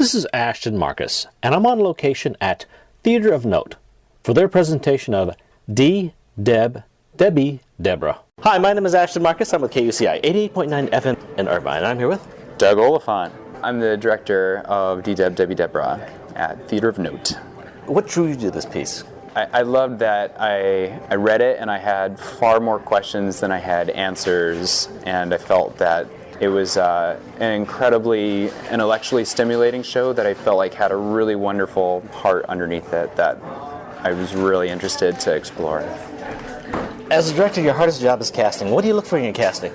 This is Ashton Marcus, and I'm on location at Theater of Note for their presentation of Deb Debbie Deborah. Hi, my name is Ashton Marcus. I'm with KUCI 88.9 FM in Irvine, and I'm here with Doug Oliphant. I'm the director of Deb Debbie Deborah at Theater of Note. What drew you to this piece? I loved that I read it and I had far more questions than I had answers, and I felt that it was an incredibly intellectually stimulating show that I felt like had a really wonderful heart underneath it that I was really interested to explore. As a director, your hardest job is casting. What do you look for in your casting?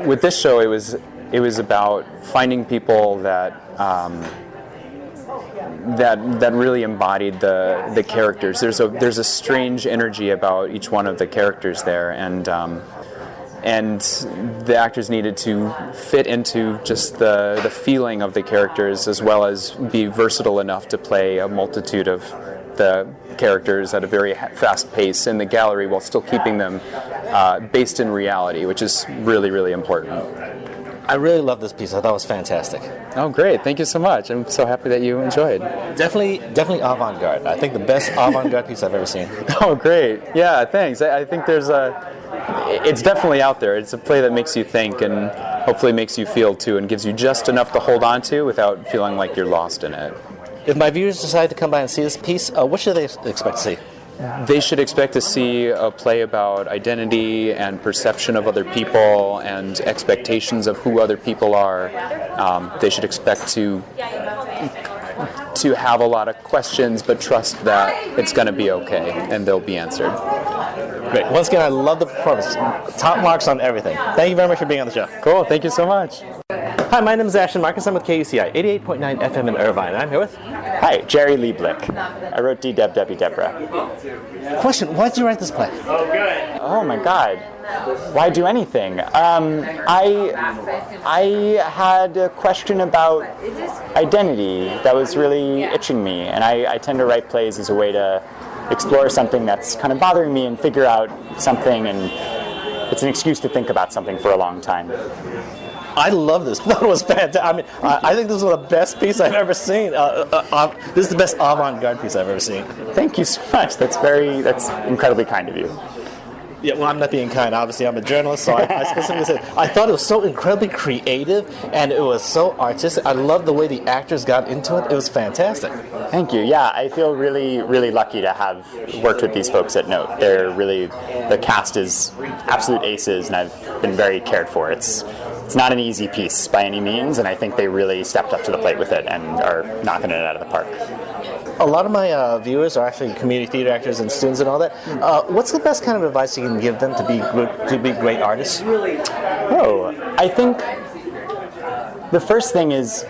With this show, it was about finding people that that really embodied the characters. There's a strange energy about each one of the characters there, and the actors needed to fit into just the feeling of the characters, as well as be versatile enough to play a multitude of the characters at a very fast pace in the gallery while still keeping them based in reality, which is really, really important. I really love this piece. I thought it was fantastic. Oh, great. Thank you so much. I'm so happy that you enjoyed. Definitely avant-garde. I think the best avant-garde piece I've ever seen. Oh, great. Yeah, thanks. I think it's definitely out there. It's a play that makes you think and hopefully makes you feel too, and gives you just enough to hold on to without feeling like you're lost in it. If my viewers decide to come by and see this piece, what should they expect to see? They should expect to see a play about identity and perception of other people and expectations of who other people are. They should expect to have a lot of questions, but trust that it's going to be okay and they'll be answered. Great. Once again, I love the performance. Top marks on everything. Thank you very much for being on the show. Cool. Thank you so much. Hi, my name is Ashton Marcus. I'm with KUCI 88.9 FM in Irvine, and I'm here with... Hi, Jerry Lieblick. I wrote Deb Debbie Deborah. Question, why did you write this play? Oh my God. Why do anything? I had a question about identity that was really itching me, and I tend to write plays as a way to explore something that's kind of bothering me and figure out something, and it's an excuse to think about something for a long time. I love this. That was fantastic. I mean, I think this is one of the best pieces I've ever seen. This is the best avant-garde piece I've ever seen. Thank you so much. That's incredibly kind of you. Yeah, well, I'm not being kind. Obviously, I'm a journalist, so I specifically said I thought it was so incredibly creative and it was so artistic. I love the way the actors got into it. It was fantastic. Thank you. Yeah, I feel really, really lucky to have worked with these folks at Note. The cast is absolute aces, and I've been very cared for. It's not an easy piece by any means, and I think they really stepped up to the plate with it and are knocking it out of the park. A lot of my viewers are actually community theater actors and students and all that. What's the best kind of advice you can give them to be great artists? Oh, I think the first thing is,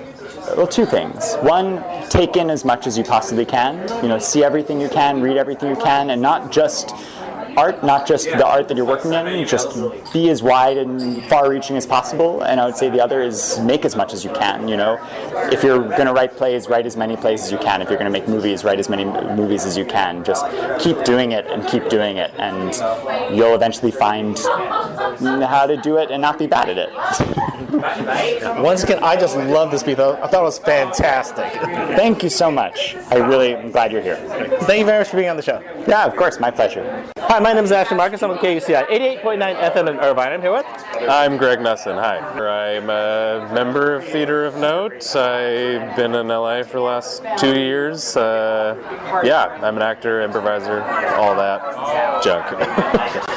well, two things. One, take in as much as you possibly can. See everything you can, read everything you can, and not just art, not just the art that you're working in, just be as wide and far-reaching as possible. And I would say the other is make as much as you can. If you're going to write plays, write as many plays as you can. If you're going to make movies, write as many movies as you can. Just keep doing it and keep doing it, and you'll eventually find how to do it and not be bad at it. Once again, I just love this piece. I thought it was fantastic. Thank you so much. I really am glad you're here. Thank you very much for being on the show. Yeah, of course. My pleasure. Hi, my name is Ashton Marcus. I'm with KUCI 88.9 FM in Irvine. I'm here with... I'm Greg Messon. Hi. I'm a member of Theater of Note. I've been in LA for the last 2 years. I'm an actor, improviser, all that junk.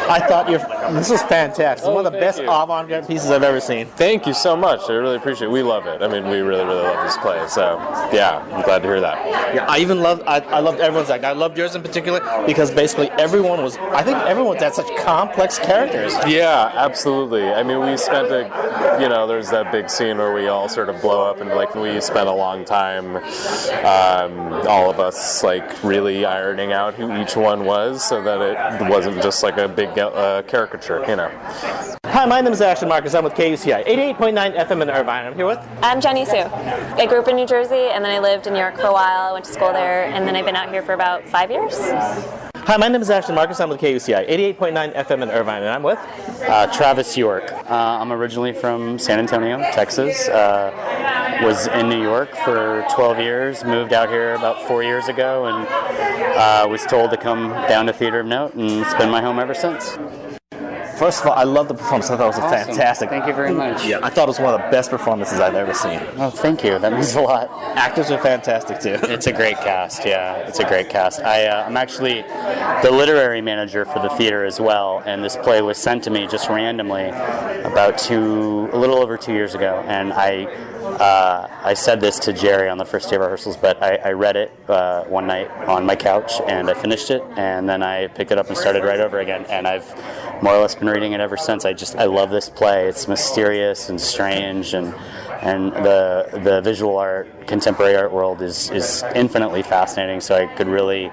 I thought this was fantastic. It's one of the best avant-garde pieces I've ever seen. Thank you so much. I really appreciate it. We love it. I mean, we really, really love this play. So, yeah, I'm glad to hear that. Yeah, I loved everyone's act. I loved yours in particular because basically everyone was had such complex characters. Yeah, absolutely. I mean, we spent there's that big scene where we all sort of blow up, and we spent a long time, all of us, really ironing out who each one was so that it wasn't just like a big caricature, Hi, my name is Ashton Marcus. I'm with KUCI 88.9 FM in Irvine. I'm here with... I'm Jenny Sue. I grew up in New Jersey, and then I lived in New York for a while. I went to school there, and then I've been out here for about 5 years. Hi, my name is Ashton Marcus. I'm with KUCI 88.9 FM in Irvine, and I'm with... Travis York. I'm originally from San Antonio, Texas, was in New York for 12 years, moved out here about 4 years ago, and was told to come down to Theater of Note, and it's been my home ever since. First of all, I love the performance. I thought it was Awesome. fantastic. Thank you very much. Yeah, I thought it was one of the best performances I've ever seen. Oh, thank you. That means a lot. Actors are fantastic too. It's a great cast, yeah. It's a great cast. I'm actually the literary manager for the theater as well, and this play was sent to me just randomly about a little over 2 years ago, and I said this to Jerry on the first day of rehearsals, but I read it one night on my couch, and I finished it, and then I picked it up and started right over again, and I've more or less been reading it ever since. I love this play. It's mysterious and strange, and the visual art, contemporary art world is infinitely fascinating. So I could really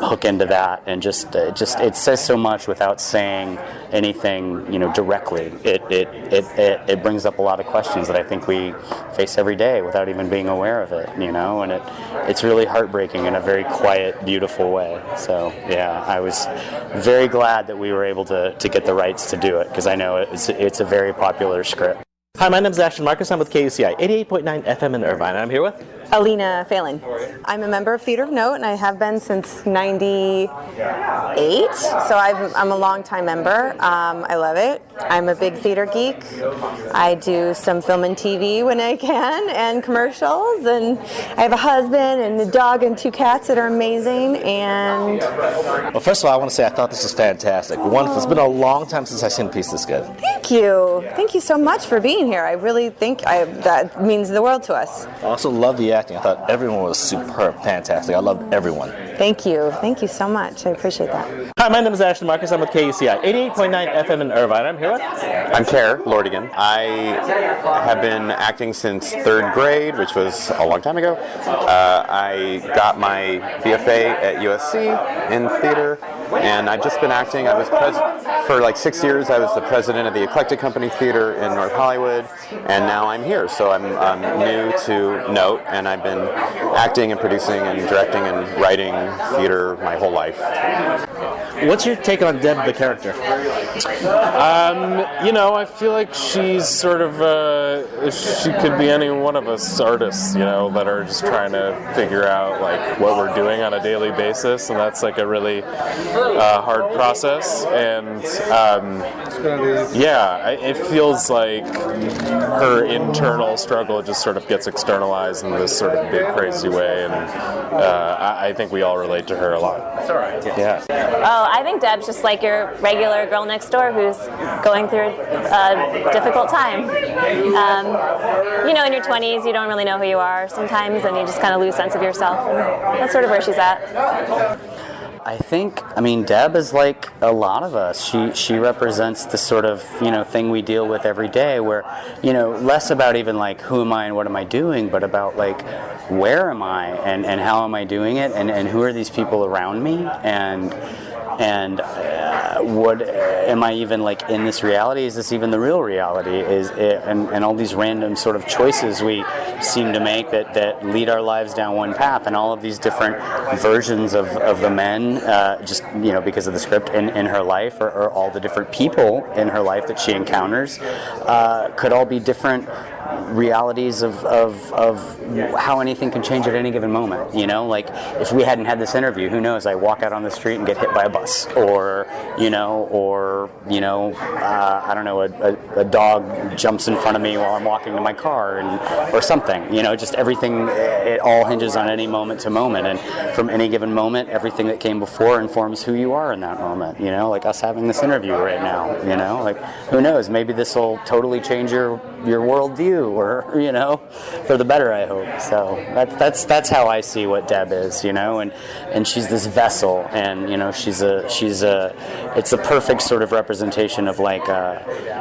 hook into that, and it says so much without saying anything, directly. It brings up a lot of questions that I think we face every day without even being aware of it, and it's really heartbreaking in a very quiet, beautiful way. So yeah, I was very glad that we were able to get the rights to do it, because I know it's a very popular script. Hi, my name is Ashton Marcus. I'm with KUCI 88.9 FM in Irvine, and I'm here with Alina Phelan. I'm a member of Theater of Note, and I have been since '98, so I'm a long-time member. I love it. I'm a big theater geek. I do some film and TV when I can, and commercials, and I have a husband and a dog and 2 cats that are amazing. And Well, first of all, I want to say I thought this was fantastic. Wonderful. It's been a long time since I've seen a piece this good. Thank you so much for being here. I really think that means the world to us. I also love the acting. I thought everyone was superb, fantastic. I loved everyone. Thank you so much. I appreciate that. Hi, my name is Ashton Marcus. I'm with KUCI 88.9 FM in Irvine. I'm here with I'm Kerr Lordigan. I have been acting since 3rd grade, which was a long time ago. I got my BFA at USC in theater, and I've just been acting. I was for like 6 years. I was the president of the Eclectic Company Theater in North Hollywood, and now I'm here. So I'm new to Note, and I've been acting and producing and directing and writing theater my whole life. What's your take on Deb, the character? I feel like she's sort of, she could be any one of us artists, that are just trying to figure out, like, what we're doing on a daily basis, and that's, like, a really hard process, and, it feels like her internal struggle just sort of gets externalized in this sort of big, crazy way, and I think we all relate to her a lot. That's all right. Yeah. Oh, I think Deb's just like your regular girl next door who's going through a difficult time. In your 20s, you don't really know who you are sometimes, and you just kind of lose sense of yourself. And that's sort of where she's at. I think, Deb is like a lot of us. She represents the sort of, thing we deal with every day where, less about even like who am I and what am I doing, but about like where am I and how am I doing it and who are these people around me and what am I even like in this reality? Is this even the real reality? And all these random sort of choices we seem to make that lead our lives down one path, and all of these different versions of the men, just because of the script in her life, or all the different people in her life that she encounters, could all be different realities of how anything can change at any given moment. Like if we hadn't had this interview, who knows? I walk out on the street and get hit by a bus, or I don't know, a dog jumps in front of me while I'm walking to my car, or something. Just everything. It all hinges on any moment to moment, and from any given moment, everything that came before informs who you are in that moment. Like us having this interview right now. Like who knows? Maybe this will totally change your worldview, or for the better, I hope. So that's how I see what Deb is, and she's this vessel, and it's a perfect sort of representation of like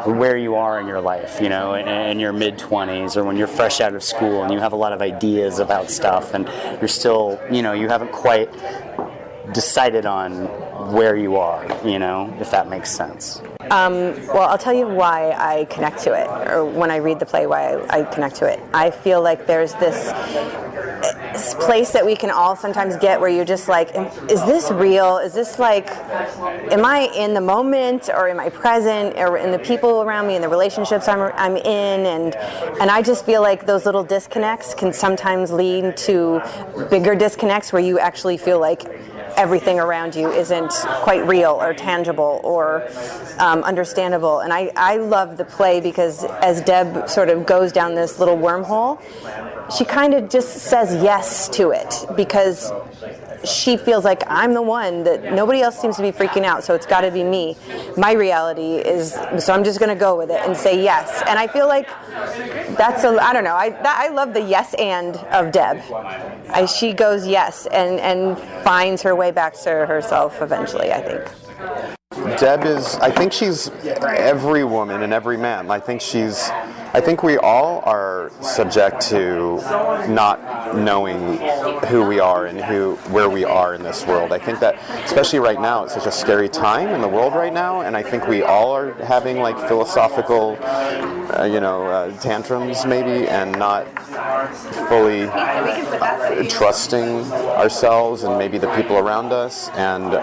where you are in your life, in your mid-20s, or when you're fresh out of school and you have a lot of ideas about stuff, and you're still, you haven't quite decided on where you are, if that makes sense. Well, I'll tell you why I connect to it, or when I read the play, why I connect to it. I feel like there's this place that we can all sometimes get where you're just like, is this real? Is this like, am I in the moment, or am I present, or in the people around me, in the relationships I'm in? And I just feel like those little disconnects can sometimes lead to bigger disconnects where you actually feel like everything around you isn't quite real or tangible or understandable. And I love the play because as Deb sort of goes down this little wormhole, she kind of just says yes to it because she feels like I'm the one that nobody else seems to be freaking out, so it's got to be me. My reality is, so I'm just going to go with it and say yes. And I feel like that's I don't know. I love the yes and of Deb. She goes yes and finds her way back to herself eventually, I think. Deb is, I think she's every woman and every man. I think we all are subject to not knowing who we are and where we are in this world. I think that, especially right now, it's such a scary time in the world right now, and I think we all are having like philosophical, tantrums maybe, and not fully trusting ourselves and maybe the people around us. And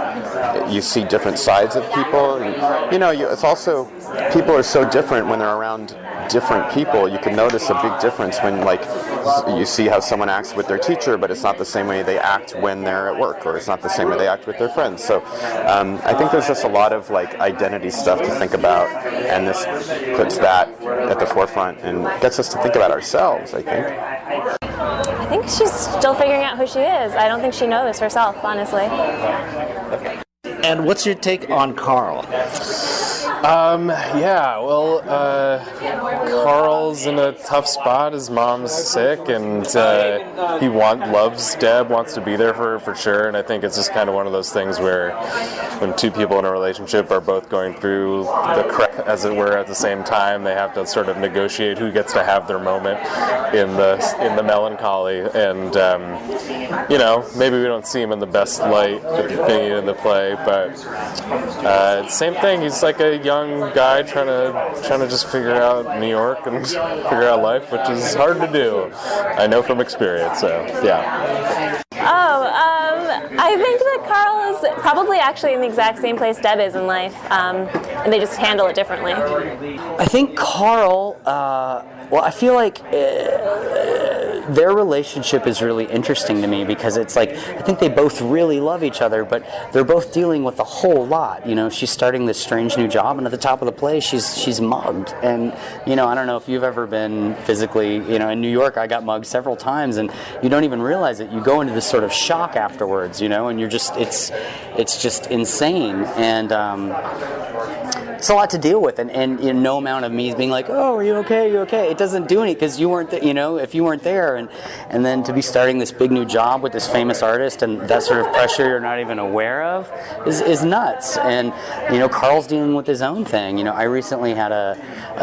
you see different sides of people, and it's also, people are so different when they're around different people. You can notice a big difference when, like, you see how someone acts with their teacher, but it's not the same way they act when they're at work, or it's not the same way they act with their friends. So I think there's just a lot of like identity stuff to think about, and this puts that at the forefront and gets us to think about ourselves, I think. I think she's still figuring out who she is. I don't think she knows herself, honestly. And what's your take on Carl? Carl's in a tough spot. His mom's sick, and he loves Deb, wants to be there for her for sure. And I think it's just kind of one of those things where when two people in a relationship are both going through the crap, as it were, at the same time, they have to sort of negotiate who gets to have their moment in the melancholy. And maybe we don't see him in the best light at the beginning of the play, but same thing. He's like a young guy trying to just figure out New York and figure out life, which is hard to do. I know from experience. So yeah. I think that Carl is probably actually in the exact same place Deb is in life, and they just handle it differently. I think Carl, I feel like their relationship is really interesting to me because it's like, I think they both really love each other, but they're both dealing with a whole lot. She's starting this strange new job, and at the top of the play, she's mugged. And, I don't know if you've ever been physically, in New York, I got mugged several times, and you don't even realize it. You go into this sort of shock afterwards, and you're just, it's just insane. And, it's a lot to deal with, and no amount of me being like, oh, are you okay, it doesn't do anything, because you weren't if you weren't there, and then to be starting this big new job with this famous artist, and that sort of pressure you're not even aware of is nuts. And Carl's dealing with his own thing. I recently had a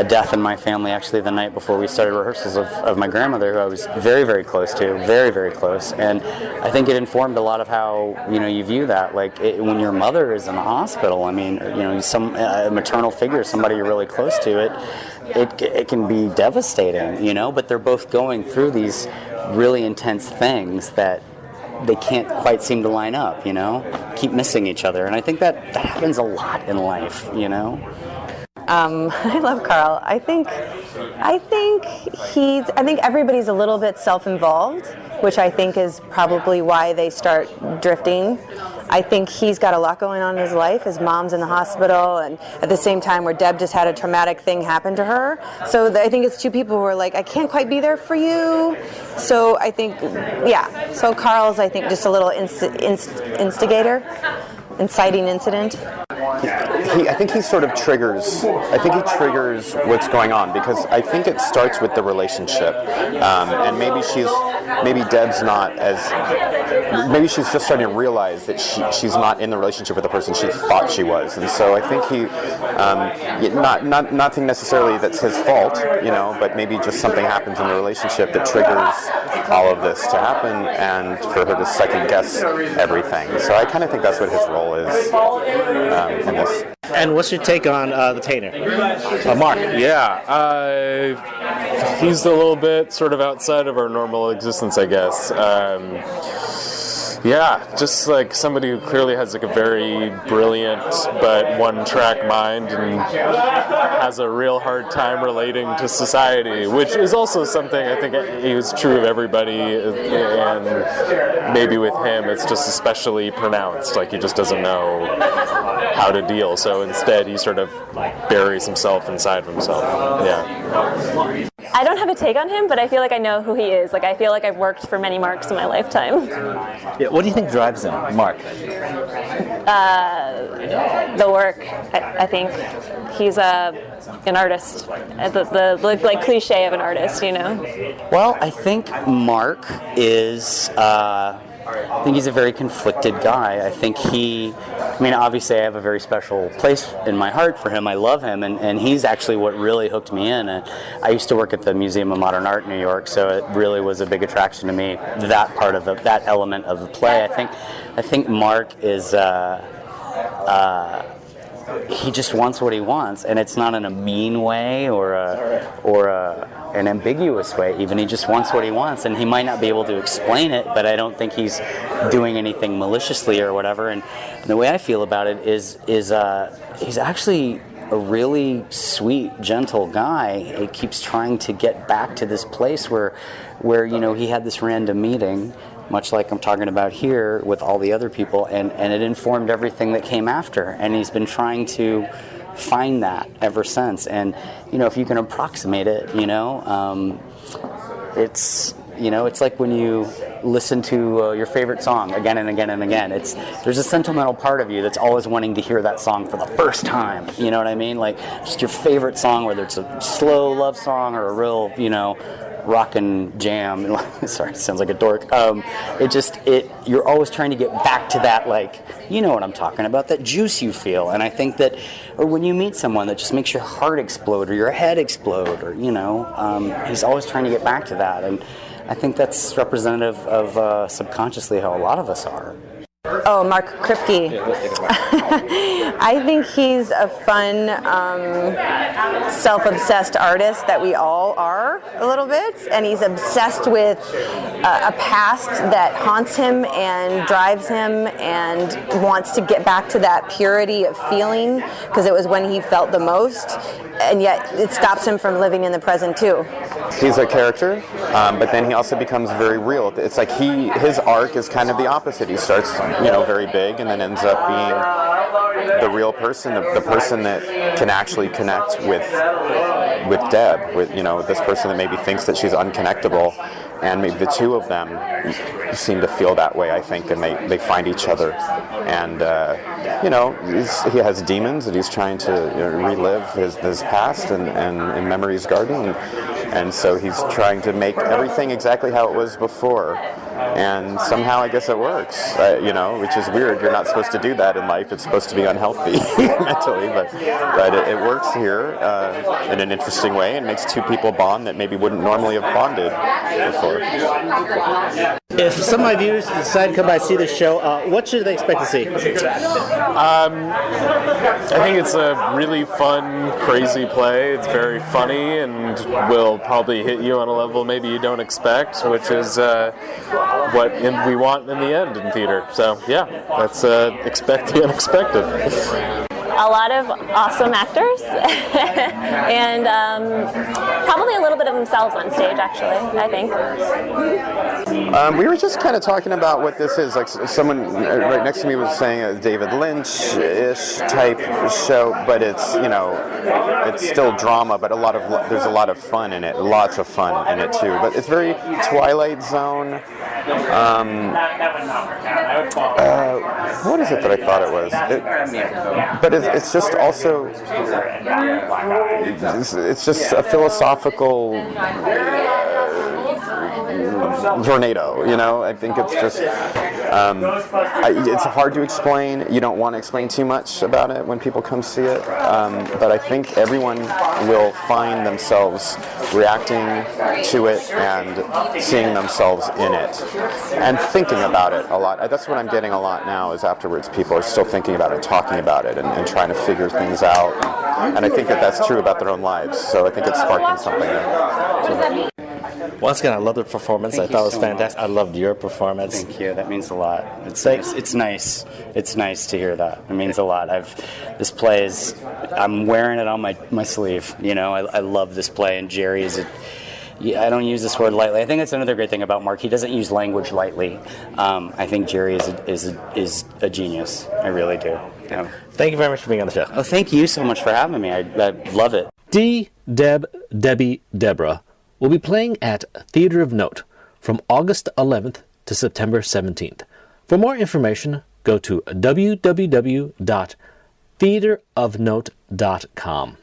death in my family, actually the night before we started rehearsals, of my grandmother, who I was very, very close to, very, very close. And I think it informed a lot of how you view that, like when your mother is in the hospital. I mean, some maternal figure, somebody you're really close to, it can be devastating, but they're both going through these really intense things that they can't quite seem to line up, keep missing each other. And I think that happens a lot in life, I love Carl. I think everybody's a little bit self-involved, which I think is probably why they start drifting. I think he's got a lot going on in his life. His mom's in the hospital, and at the same time where Deb just had a traumatic thing happen to her. So I think it's two people who are like, I can't quite be there for you. So I think, so Carl's, I think, just a little instigator, inciting incident. I think he sort of triggers. I think he triggers what's going on, because I think it starts with the relationship, and maybe Deb's not as. Maybe she's just starting to realize that she's not in the relationship with the person she thought she was, and so I think nothing necessarily that's his fault, but maybe just something happens in the relationship that triggers all of this to happen, and for her to second guess everything. So I kind of think that's what his role is in this. And what's your take on the Tainer? Mark? Yeah, he's a little bit sort of outside of our normal existence, I guess. Yeah, just like somebody who clearly has like a very brilliant but one-track mind and has a real hard time relating to society, which is also something I think is true of everybody, and maybe with him it's just especially pronounced, like he just doesn't know how to deal, so instead he sort of buries himself inside of himself. Yeah. I don't have a take on him, but I feel like I know who he is. Like I feel like I've worked for many Marks in my lifetime. Yeah, what do you think drives him, Mark? The work, I think. He's an artist, the like cliche of an artist, you know. Well, I think Mark is. I think he's a very conflicted guy. I think obviously I have a very special place in my heart for him. I love him, and he's actually what really hooked me in. And I used to work at the Museum of Modern Art in New York, so it really was a big attraction to me, that part of that element of the play. I think Mark is, he just wants what he wants, and it's not in a mean way or an ambiguous way. Even he just wants what he wants, and he might not be able to explain it, but I don't think he's doing anything maliciously or whatever. And the way I feel about it is he's actually a really sweet, gentle guy. He keeps trying to get back to this place where he had this random meeting, much like I'm talking about here with all the other people, and it informed everything that came after. And he's been trying to find that ever since. And if you can approximate it, it's like when you listen to your favorite song again and again and again. There's a sentimental part of you that's always wanting to hear that song for the first time. You know what I mean? Like just your favorite song, whether it's a slow love song or a real, rockin' jam. Sorry, it sounds like a dork. You're always trying to get back to that, like, you know what I'm talking about, that juice you feel. And I think that, or when you meet someone that just makes your heart explode or your head explode, or he's always trying to get back to that. And I think that's representative of subconsciously how a lot of us are. Oh, Mark Kripke. I think he's a fun, self-obsessed artist that we all are a little bit, and he's obsessed with a past that haunts him and drives him and wants to get back to that purity of feeling, because it was when he felt the most, and yet it stops him from living in the present too. He's a character, but then he also becomes very real. It's like his arc is kind of the opposite. He starts, very big, and then ends up being the real person, the person that can actually connect with Deb, with this person that maybe thinks that she's unconnectable, and maybe the two of them seem to feel that way, I think, and they find each other. And he has demons that he's trying to relive his past and in memory's garden, and so he's trying to make everything exactly how it was before. And somehow I guess it works, which is weird. You're not supposed to do that in life. It's supposed to be unhealthy mentally, but it works here in an interesting way and makes two people bond that maybe wouldn't normally have bonded before. If some of my viewers decide to come by and see this show, what should they expect to see? I think it's a really fun, crazy play. It's very funny and will probably hit you on a level maybe you don't expect, which is what we want in the end in theater. So yeah, let's expect the unexpected. A lot of awesome actors and probably a little bit of themselves on stage, actually, I think. We were just kind of talking about what this is. Like someone right next to me was saying a David Lynch-ish type show, but it's it's still drama, but there's a lot of fun in it, lots of fun in it too. But it's very Twilight Zone. What is it that I thought it was? But it's just also it's just a philosophical tornado. I think it's just it's hard to explain. You don't want to explain too much about it when people come see it, but I think everyone will find themselves reacting to it and seeing themselves in it and thinking about it a lot. That's what I'm getting a lot now, is afterwards people are still thinking about it, talking about it, and trying to figure things out. And I think that that's true about their own lives. So I think it's sparking something there. Once again, I loved the performance. I thought it was fantastic. I loved your performance. Thank you. That means a lot. It's nice. It's nice to hear that. It means a lot. This play is. I'm wearing it on my sleeve. I love this play, and Jerry is. I don't use this word lightly. I think that's another great thing about Mark. He doesn't use language lightly. I think Jerry is a genius. I really do. Yeah. Thank you very much for being on the show. Oh, thank you so much for having me. I love it. Deb Debbie Deborah will be playing at Theater of Note from August 11th to September 17th. For more information, go to www.theaterofnote.com.